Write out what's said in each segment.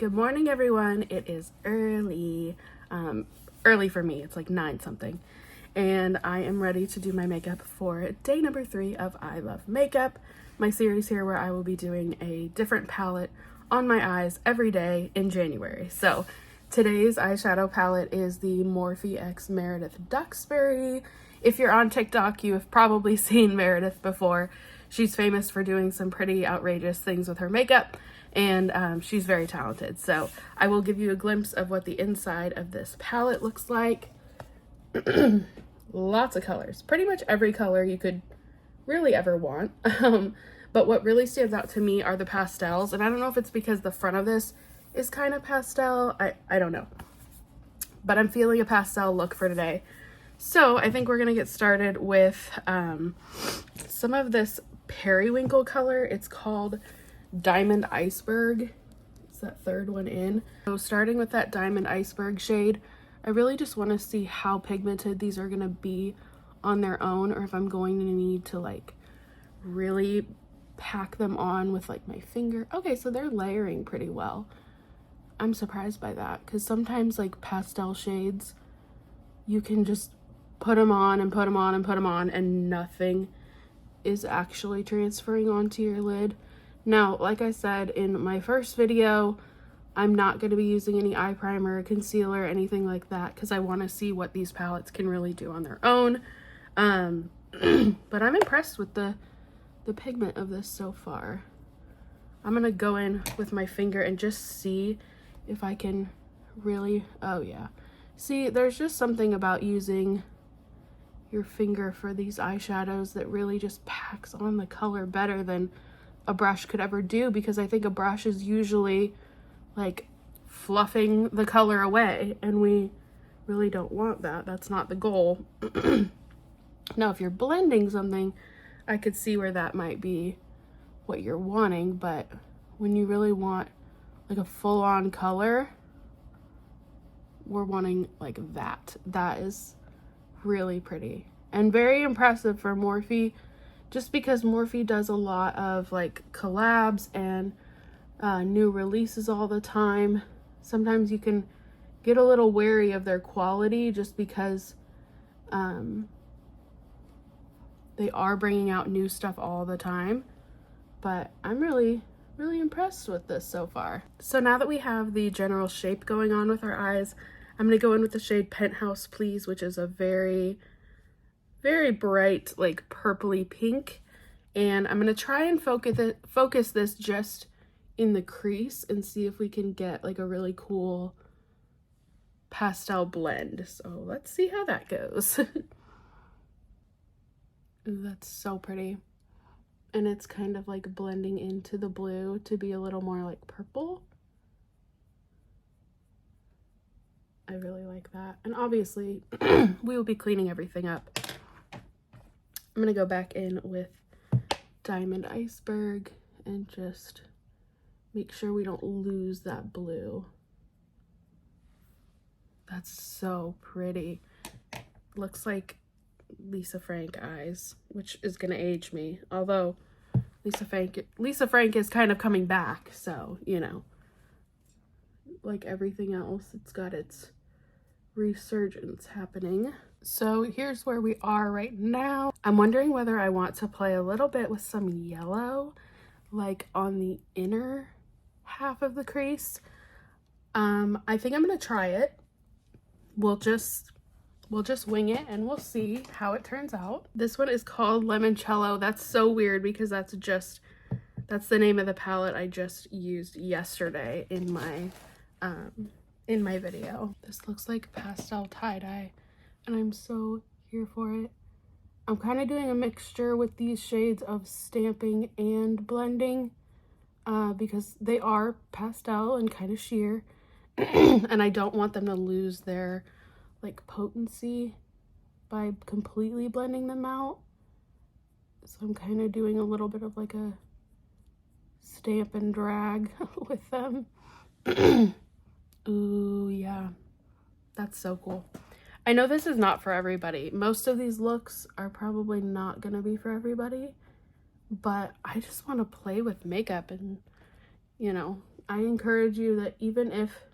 Good morning, everyone. It is early. Early for me. It's like 9 something. And I am ready to do my makeup for day number 3 of I Love Makeup, my series here where I will be doing a different palette on my eyes every day in January. So today's eyeshadow palette is the Morphe x Meredith Duxbury. If you're on TikTok, you have probably seen Meredith before. She's famous for doing some pretty outrageous things with her makeup, and she's very talented. So I will give you a glimpse of what the inside of this palette looks like. Lots of colors, pretty much every color you could really ever want. But what really stands out to me are the pastels, and I don't know if it's because the front of this is kind of pastel. I don't know, but I'm feeling a pastel look for today. So I think we're gonna get started with some of this periwinkle color. It's called Diamond Iceberg. It's that third one in. So starting with that Diamond Iceberg shade, I really just want to see how pigmented these are going to be on their own, or if I'm going to need to like really pack them on with like my finger. Okay, so they're layering pretty well. I'm surprised by that, because sometimes like pastel shades, you can just put them on and put them on and put them on and nothing is actually transferring onto your lid. Now, like I said in my first video, I'm not going to be using any eye primer, concealer, anything like that, because I want to see what these palettes can really do on their own. But I'm impressed with the pigment of this so far. I'm going to go in with my finger and just see if I can really, oh yeah. See, there's just something about using your finger for these eyeshadows that really just packs on the color better than a brush could ever do, because I think a brush is usually like fluffing the color away, and we really don't want that. That's not the goal. Now, if you're blending something, I could see where that might be what you're wanting, but when you really want like a full-on color, we're wanting like that. That is really pretty and very impressive for Morphe, just because Morphe does a lot of like collabs and new releases all the time. Sometimes you can get a little wary of their quality just because they are bringing out new stuff all the time. But I'm really impressed with this so far. So now that we have the general shape going on with our eyes, I'm going to go in with the shade Penthouse Please, which is a very bright, like purpley pink. And I'm going to try and focus this just in the crease and see if we can get like a really cool pastel blend. So let's see how that goes. Ooh, that's so pretty. And it's kind of like blending into the blue to be a little more like purple. I really like that. And obviously we will be cleaning everything up. I'm gonna go back in with Diamond Iceberg and just make sure we don't lose that blue. That's so pretty. Looks like Lisa Frank eyes, which is gonna age me. Although Lisa Frank is kind of coming back, so you know, like everything else, it's got its resurgence happening. So here's where we are right now. I'm wondering whether I want to play a little bit with some yellow, like on the inner half of the crease. I think I'm gonna try it. We'll just wing it and we'll see how it turns out. This one is called Limoncello. That's so weird because that's the name of the palette I just used yesterday in my video. This looks like pastel tie-dye and I'm so here for it. I'm kind of doing a mixture with these shades of stamping and blending because they are pastel and kind of sheer and I don't want them to lose their like potency by completely blending them out. So I'm kind of doing a little bit of like a stamp and drag with them. Ooh, yeah, that's so cool. I know this is not for everybody. Most of these looks are probably not gonna be for everybody, but I just want to play with makeup and, you know, I encourage you that even if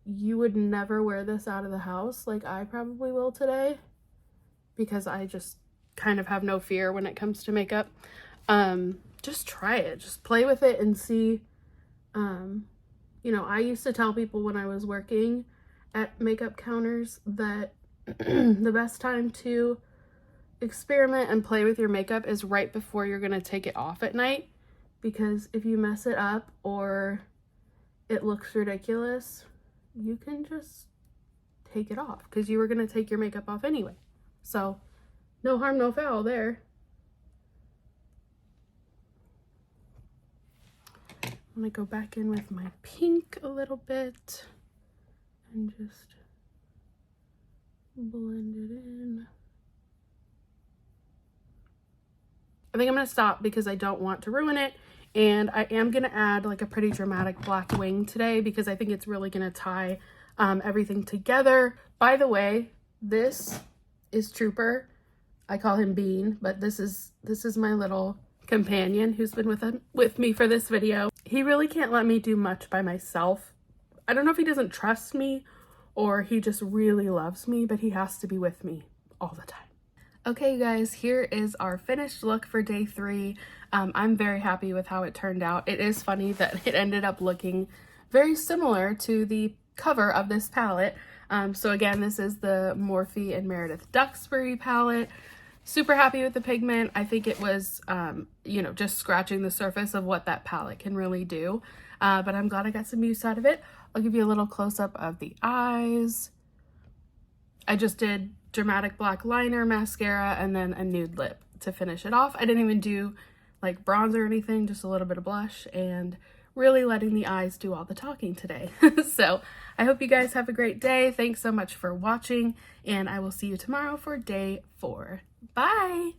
you would never wear this out of the house, like I probably will today, because I just kind of have no fear when it comes to makeup, just try it. Just play with it and see. You know, I used to tell people when I was working at makeup counters that the best time to experiment and play with your makeup is right before you're gonna take it off at night, because if you mess it up or it looks ridiculous, you can just take it off because you were gonna take your makeup off anyway. So no harm, no foul there. I'm gonna go back in with my pink a little bit and just blend it in. I think I'm gonna stop because I don't want to ruin it, and I am gonna add like a pretty dramatic black wing today because I think it's really gonna tie everything together. By the way, this is Trooper. I call him Bean, but this is my little companion who's been with me for this video. He really can't let me do much by myself. I don't know if he doesn't trust me or he just really loves me, but he has to be with me all the time. Okay, you guys, here is our finished look for day 3. I'm very happy with how it turned out. It is funny that it ended up looking very similar to the cover of this palette. So again, this is the Morphe and Meredith Duxbury palette. Super happy with the pigment. I think it was, you know, just scratching the surface of what that palette can really do. But I'm glad I got some use out of it. I'll give you a little close-up of the eyes. I just did dramatic black liner, mascara, and then a nude lip to finish it off. I didn't even do like bronzer or anything, just a little bit of blush, and really letting the eyes do all the talking today. So I hope you guys have a great day. Thanks so much for watching, and I will see you tomorrow for day 4. Bye!